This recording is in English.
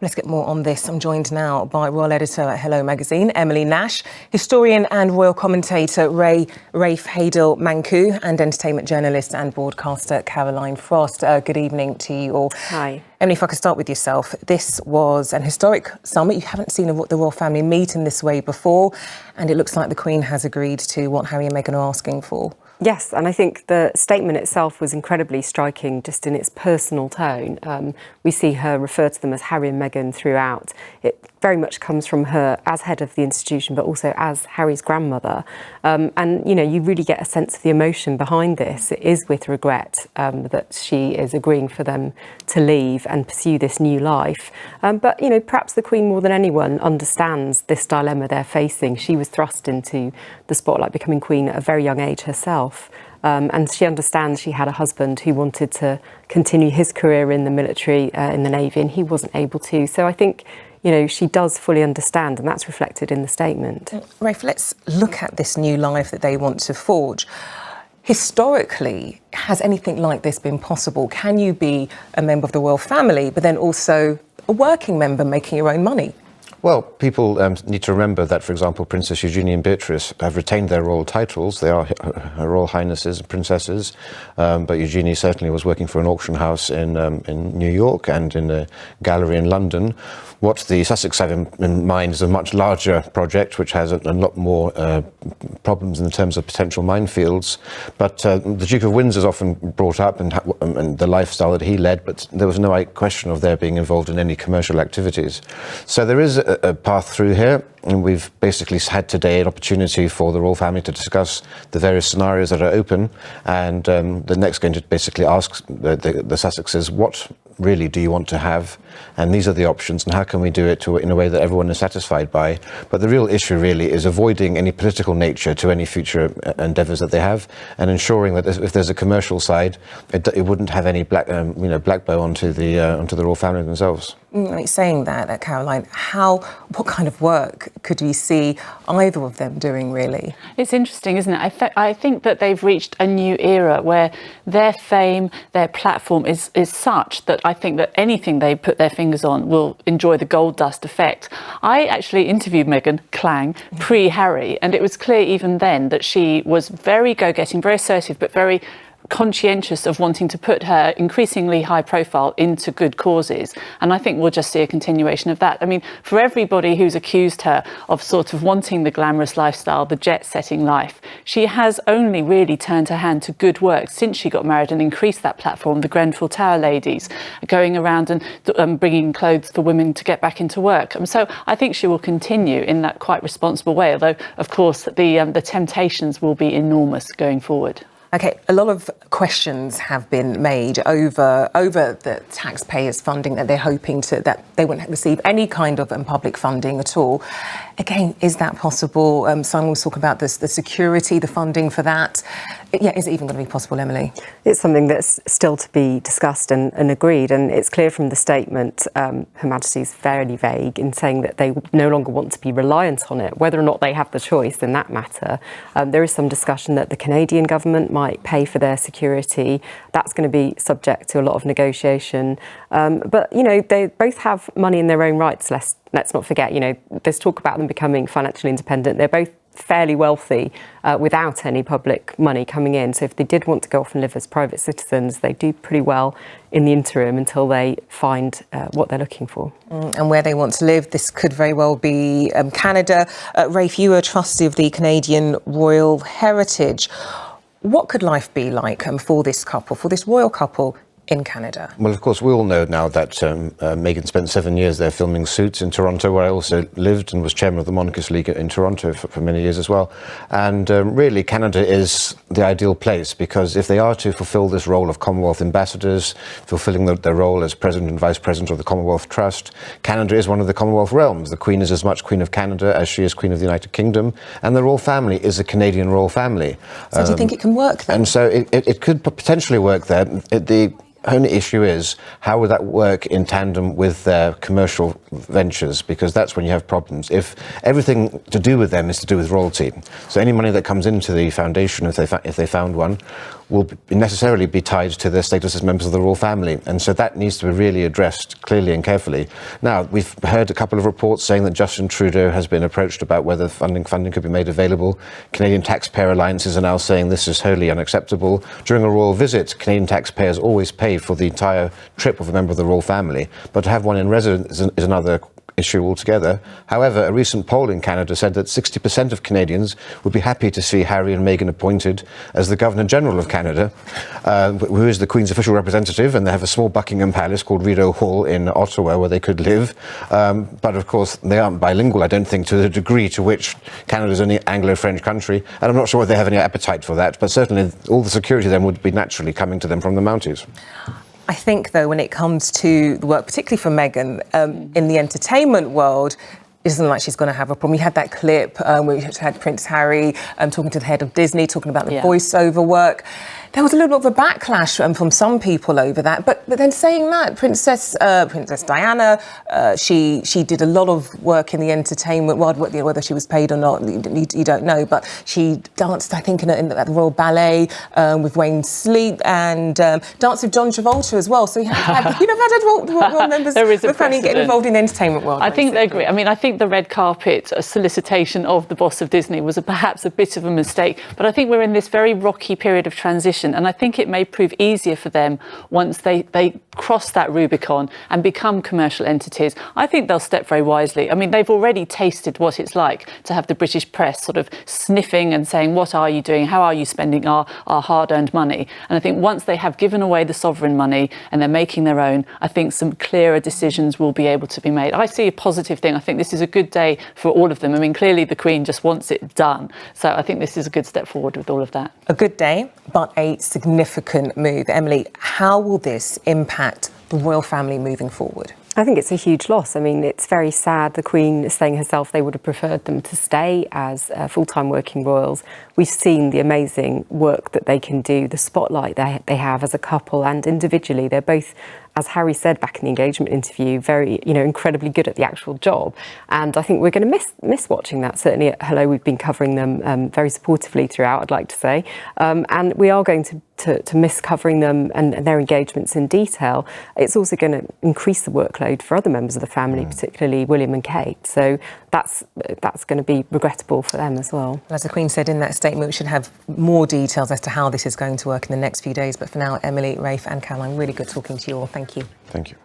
Let's get more on this. I'm joined now by Royal Editor at Hello Magazine, Emily Nash, historian and royal commentator Rafe Heydel-Mankoo, and entertainment journalist and broadcaster Caroline Frost. Good evening to you all. Hi. Emily, if I could start with yourself. This was an historic summit. You haven't seen the royal family meet in this way before, and it looks like the Queen has agreed to what Harry and Meghan are asking for. Yes, and I think the statement itself was incredibly striking just in its personal tone. We see her refer to them as Harry and Meghan throughout. It very much comes from her as head of the institution, but also as Harry's grandmother. And, you know, you really get a sense of the emotion behind this. It is with regret that she is agreeing for them to leave and pursue this new life. But, you know, perhaps the Queen more than anyone understands this dilemma they're facing. She was thrust into the spotlight, becoming Queen at a very young age herself. And she understands she had a husband who wanted to continue his career in the military, in the Navy, and he wasn't able to. So I think, you know, she does fully understand, and that's reflected in the statement. Rafe, let's look at this new life that they want to forge. Historically, has anything like this been possible? Can you be a member of the royal family, but then also a working member making your own money? Well, people need to remember that, for example, Princess Eugenie and Beatrice have retained their royal titles. They are Her Royal Highnesses and Princesses, but Eugenie certainly was working for an auction house in New York and in a gallery in London. What the Sussex have in mind is a much larger project, which has a lot more problems in terms of potential minefields. But the Duke of Windsor is often brought up and the lifestyle that he led, but there was no question of their being involved in any commercial activities. So there is a path through here, and we've basically had today an opportunity for the royal family to discuss the various scenarios that are open, and the next going to basically ask the Sussexes, what really do you want to have, and these are the options, and how can we do it in a way that everyone is satisfied by. But the real issue really is avoiding any political nature to any future endeavours that they have, and ensuring that if there's a commercial side, it wouldn't have any black bow onto the royal family themselves. Saying that, Caroline, what kind of work could we see either of them doing, really? It's interesting, isn't it? I think that they've reached a new era where their fame, their platform is such that I think that anything they put their fingers on will enjoy the gold dust effect. I actually interviewed Meghan Klang pre-Harry, and it was clear even then that she was very go-getting, very assertive, but very conscientious of wanting to put her increasingly high profile into good causes, and I think we'll just see a continuation of that. I mean, for everybody who's accused her of sort of wanting the glamorous lifestyle, the jet-setting life, she has only really turned her hand to good work since she got married and increased that platform. The Grenfell Tower ladies going around and bringing clothes for women to get back into work, and so I think she will continue in that quite responsible way, although of course the temptations will be enormous going forward. OK, a lot of questions have been made over the taxpayers' funding that they're hoping that they won't receive any kind of public funding at all. Again, is that possible? Simon will talk about this, the security, the funding for that. Yeah, is it even going to be possible, Emily? It's something that's still to be discussed and agreed, and it's clear from the statement Her Majesty is fairly vague in saying that they no longer want to be reliant on it. Whether or not they have the choice in that matter, there is some discussion that the Canadian government might pay for their security. That's going to be subject to a lot of negotiation. But, you know, they both have money in their own rights. Let's not forget, you know, there's talk about them becoming financially independent. They're both fairly wealthy without any public money coming in. So if they did want to go off and live as private citizens, they do pretty well in the interim until they find what they're looking for. And where they want to live, this could very well be Canada. Rafe, you are a trustee of the Canadian Royal Heritage. What could life be like for this couple, for this royal couple in Canada? Well, of course, we all know now that Meghan spent 7 years there filming Suits in Toronto, where I also lived and was chairman of the Monarchist League in Toronto for many years as well. And really, Canada is the ideal place, because if they are to fulfil this role of Commonwealth ambassadors, fulfilling their role as president and vice president of the Commonwealth Trust, Canada is one of the Commonwealth realms. The Queen is as much Queen of Canada as she is Queen of the United Kingdom, and the royal family is a Canadian royal family. So do you think it can work then? And so it could potentially work there. The only issue is, how would that work in tandem with their commercial ventures? Because that's when you have problems. If everything to do with them is to do with royalty, so any money that comes into the foundation, if they found one, will necessarily be tied to their status as members of the royal family. And so that needs to be really addressed clearly and carefully. Now, we've heard a couple of reports saying that Justin Trudeau has been approached about whether funding could be made available. Canadian taxpayer alliances are now saying this is wholly unacceptable. During a royal visit, Canadian taxpayers always pay for the entire trip of a member of the royal family, but to have one in residence is another issue altogether. However, a recent poll in Canada said that 60% of Canadians would be happy to see Harry and Meghan appointed as the Governor-General of Canada, who is the Queen's official representative, and they have a small Buckingham Palace called Rideau Hall in Ottawa where they could live. But of course, they aren't bilingual, I don't think, to the degree to which Canada is an Anglo-French country, and I'm not sure whether they have any appetite for that, but certainly all the security then would be naturally coming to them from the Mounties. I think, though, when it comes to the work, particularly for Meghan, in the entertainment world, it isn't like she's going to have a problem. We had that clip where we had Prince Harry talking to the head of Disney, talking about the voiceover work. There was a little bit of a backlash from some people over that. But then saying that, Princess Diana, she did a lot of work in the entertainment world, whether she was paid or not, you don't know. But she danced, I think, at the Royal Ballet with Wayne Sleep, and danced with John Travolta as well. So you have had royal members of the family getting involved in the entertainment world. I think they agree. I mean, I think the red carpet solicitation of the boss of Disney was perhaps a bit of a mistake. But I think we're in this very rocky period of transition. And I think it may prove easier for them once they cross that Rubicon and become commercial entities. I think they'll step very wisely. I mean, they've already tasted what it's like to have the British press sort of sniffing and saying, what are you doing? How are you spending our hard-earned money? And I think once they have given away the sovereign money and they're making their own, I think some clearer decisions will be able to be made. I see a positive thing. I think this is a good day for all of them. I mean, clearly the Queen just wants it done. So I think this is a good step forward with all of that. A good day, but a significant move. Emily, how will this impact the royal family moving forward? I think it's a huge loss. I mean, it's very sad. The Queen is saying herself they would have preferred them to stay as full-time working royals. We've seen the amazing work that they can do, the spotlight they have as a couple and individually. They're both, as Harry said back in the engagement interview, very, incredibly good at the actual job. And I think we're going to miss watching that. Certainly at Hello, we've been covering them very supportively throughout, I'd like to say. And we are going to miss covering them and their engagements in detail. It's also going to increase the workload for other members of the family, particularly William and Kate. So that's going to be regrettable for them as well. As the Queen said in that statement, we should have more details as to how this is going to work in the next few days. But for now, Emily, Rafe and Caroline, really good talking to you all. Thank you. Thank you.